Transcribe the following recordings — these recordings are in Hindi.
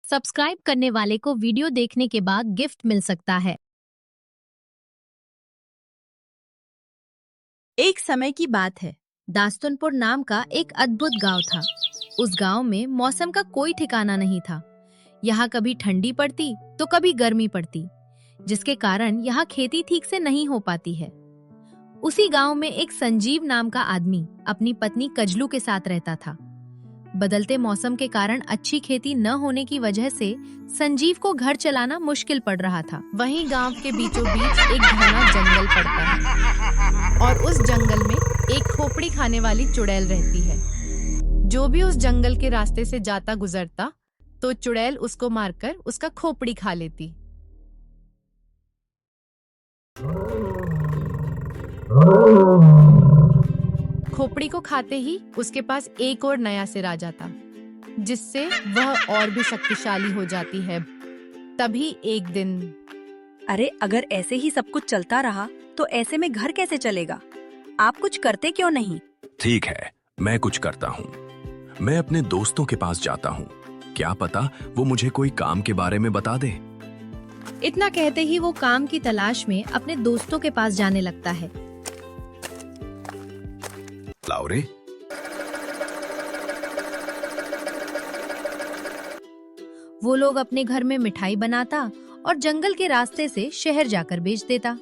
सब्सक्राइब करने वाले को वीडियो देखने के बाद गिफ्ट मिल सकता है। एक समय की बात है, दास्तुनपुर नाम का एक अद्भुत गांव था। उस गांव में मौसम का कोई ठिकाना नहीं था। यहाँ कभी ठंडी पड़ती तो कभी गर्मी पड़ती, जिसके कारण यहाँ खेती ठीक से नहीं हो पाती है। उसी गांव में एक संजीव नाम का आदमी अपनी पत्नी कजलू के साथ रहता था। बदलते मौसम के कारण अच्छी खेती न होने की वजह से संजीव को घर चलाना मुश्किल पड़ रहा था। वहीं गांव के बीचों बीच एक घना जंगल पड़ता है और उस जंगल में एक खोपड़ी खाने वाली चुड़ैल रहती है। जो भी उस जंगल के रास्ते से जाता गुजरता तो चुड़ैल उसको मारकर उसका खोपड़ी खा लेती। खोपड़ी को खाते ही उसके पास एक और नया सिर आ जाता, जिससे वह और भी शक्तिशाली हो जाती है। तभी एक दिन, अरे अगर ऐसे ही सब कुछ चलता रहा तो ऐसे में घर कैसे चलेगा? आप कुछ करते क्यों नहीं? ठीक है, मैं कुछ करता हूँ। मैं अपने दोस्तों के पास जाता हूँ, क्या पता वो मुझे कोई काम के बारे में बता दे। इतना कहते ही वो काम की तलाश में अपने दोस्तों के पास जाने लगता है। लाओरे, वो लोग अपने घर में मिठाई बनाता और जंगल के रास्ते से शहर जाकर बेच देता।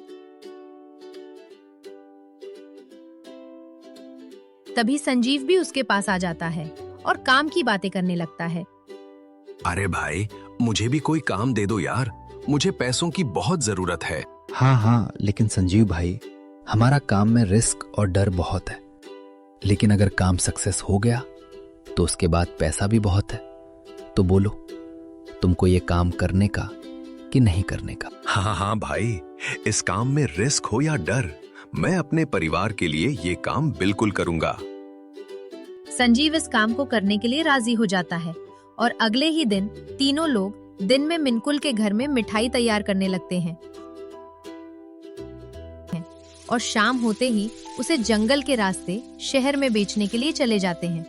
तभी संजीव भी उसके पास आ जाता है और काम की बातें करने लगता है। अरे भाई, मुझे भी कोई काम दे दो यार, मुझे पैसों की बहुत जरूरत है। हाँ, लेकिन संजीव भाई, हमारा काम में रिस्क और डर बहुत है। लेकिन अगर काम सक्सेस हो गया तो उसके बाद पैसा भी बहुत है। तो बोलो, तुमको ये काम करने का कि नहीं करने का? हाँ भाई, इस काम में रिस्क हो या डर, मैं अपने परिवार के लिए ये काम बिल्कुल करूंगा। संजीव इस काम को करने के लिए राजी हो जाता है और अगले ही दिन तीनों लोग दिन में मिनकुल के घर में मिठाई तैयार करने लगते हैं और शाम होते ही उसे जंगल के रास्ते शहर में बेचने के लिए चले जाते हैं।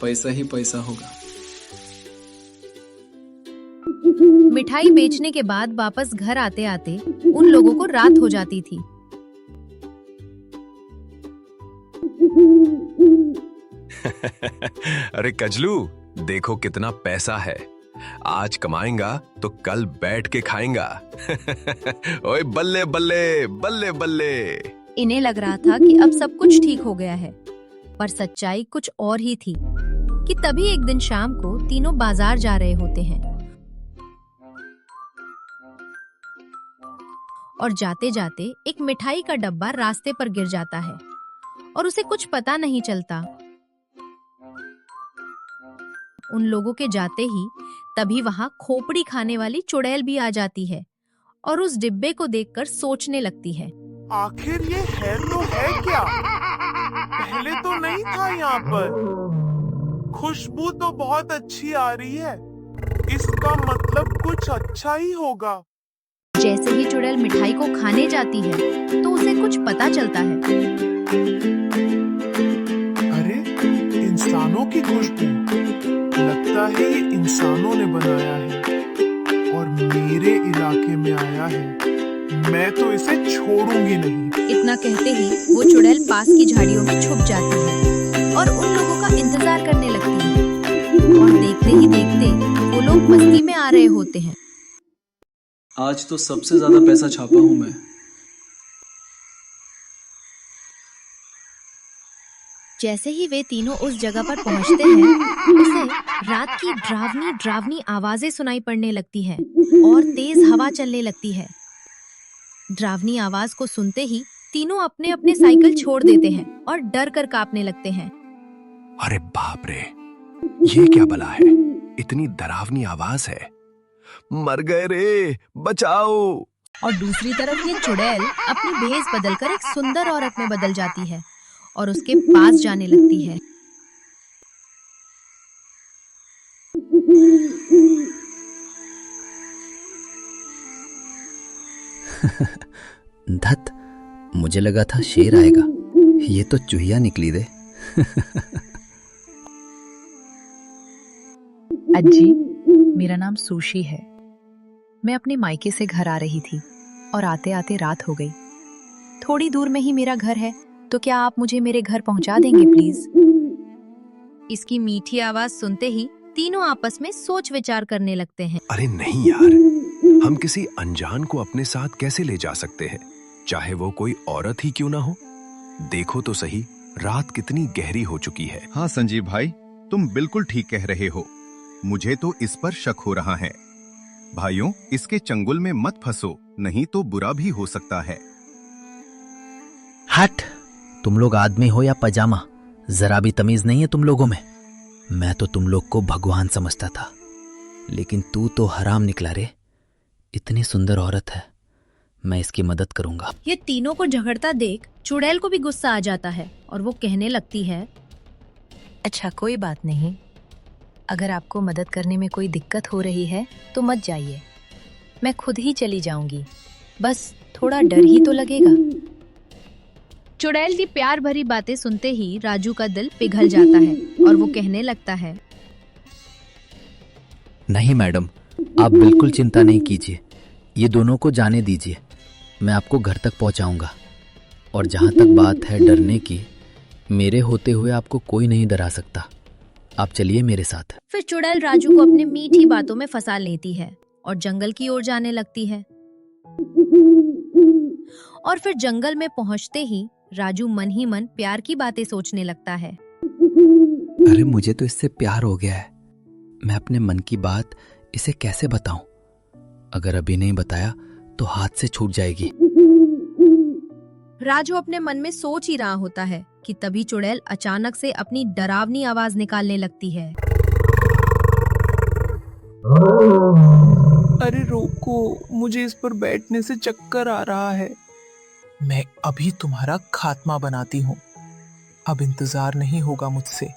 पैसा ही पैसा होगा। मिठाई बेचने के बाद वापस घर आते आते उन लोगों को रात हो जाती थी। अरे कजलू, देखो कितना पैसा है, आज कमाएगा तो कल बैठ के खाएगा। ओए बल्ले बल्ले बल्ले बल्ले। इन्हें लग रहा था कि अब सब कुछ ठीक हो गया है, पर सच्चाई कुछ और ही थी कि तभी एक दिन शाम को तीनों बाजार जा रहे होते हैं और जाते जाते एक मिठाई का डब्बा रास्ते पर गिर जाता है और उसे कुछ पता नहीं चलता। उन लोगों के जाते ही तभी वहां खोपड़ी खाने वाली चुड़ैल भी आ जाती है और उस डिब्बे को देखकर सोचने लगती है, आखिर ये है तो है क्या? पहले तो नहीं था यहाँ पर। खुशबू तो बहुत अच्छी आ रही है, इसका मतलब कुछ अच्छा ही होगा। जैसे ही चुड़ैल मिठाई को खाने जाती है तो उसे कुछ पता चलता है। अरे, इंसानों की खुशबू, लगता है ये इंसानों ने बनाया है और मेरे इलाके में आया है। मैं तो इसे छोड़ूंगी नहीं। इतना कहते ही वो चुड़ैल पास की झाड़ियों में छुप जाती है और उन लोगों का इंतजार करने लगती है और देखते ही देखते वो लोग मस्ती में आ रहे होते हैं। आज तो सबसे ज्यादा पैसा छापा हूं मैं। जैसे ही वे तीनों उस जगह पर पहुंचते हैं, उसे रात की डरावनी डरावनी आवाजें सुनाई पड़ने लगती हैं और तेज हवा चलने लगती है। डरावनी आवाज को सुनते ही तीनों अपने अपने साइकिल छोड़ देते हैं और डर कर कांपने लगते हैं। अरे बाप रे, ये क्या बला है? इतनी डरावनी आवाज है, मर गए रे, बचाओ। और दूसरी तरफ ये चुड़ैल अपनी भेष बदलकर एक सुंदर औरत में बदल जाती है और उसके पास जाने लगती है। धत, मुझे लगा था शेर आएगा, ये तो चूहिया निकली दे। अज्जी, मेरा नाम सुशी है। मैं अपने मायके से घर आ रही थी और आते आते रात हो गई। थोड़ी दूर में ही मेरा घर है, तो क्या आप मुझे मेरे घर पहुंचा देंगे प्लीज? इसकी मीठी आवाज सुनते ही तीनों आपस में सोच विचार करने लगते हैं। अरे नहीं यार, हम किसी अनजान को अपने साथ कैसे ले जा सकते हैं, चाहे वो कोई औरत ही क्यों ना हो। देखो तो सही, रात कितनी गहरी हो चुकी है। हाँ संजीव भाई, तुम बिल्कुल ठीक कह रहे हो। मुझे तो इस पर शक हो रहा है। भाइयों, इसके चंगुल में मत फंसो, नहीं तो बुरा भी हो सकता है। हट, तुम लोग आदमी हो या पजामा, जरा भी तमीज नहीं है तुम लोगों में। मैं तो तुम लोग को भगवान समझता था, लेकिन तू तो हराम निकला रे। इतनी सुंदर औरत है, मैं इसकी मदद करूंगा। ये तीनों को झगड़ता देख चुड़ैल को भी गुस्सा आ जाता है और वो कहने लगती है, अच्छा कोई बात नहीं, अगर आपको मदद करने में कोई दिक्कत हो रही है तो मत जाइए, मैं खुद ही चली जाऊंगी। बस थोड़ा डर ही तो लगेगा। चुड़ैल की प्यार भरी बातें सुनते ही राजू का दिल पिघल जाता है और वो कहने लगता है, नहीं मैडम, आप बिल्कुल चिंता नहीं कीजिए, ये दोनों को जाने दीजिए, मैं आपको घर तक पहुंचाऊंगा। और जहां तक बात है डरने की, मेरे होते हुए आपको कोई नहीं डरा सकता। आप चलिए मेरे साथ। फिर चुड़ैल राजू को अपने मीठी बातों में फंसा लेती है और जंगल की ओर जाने लगती है। और फिर जंगल में पहुंचते ही राजू मन ही मन प्यार की बातें सोचने लगता है। अरे मुझे तो इससे प्यार हो गया है, मैं अपने मन की बात इसे कैसे बताऊं? अगर अभी नहीं बताया तो हाथ से छूट जाएगी। राजू अपने मन में सोच ही रहा होता है कि तभी चुड़ैल अचानक से अपनी डरावनी आवाज निकालने लगती है। अरे रोको, मुझे इस पर बैठने से चक्कर आ रहा है। मैं अभी तुम्हारा खात्मा बनाती हूँ। अब इंतजार नहीं होगा मुझसे।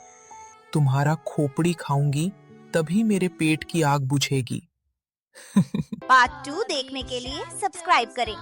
तुम्हारा खोपड़ी खाऊंगी, तभी मेरे पेट की आग बुझेगी। पार्ट 2 देखने के लिए सब्सक्राइब करें।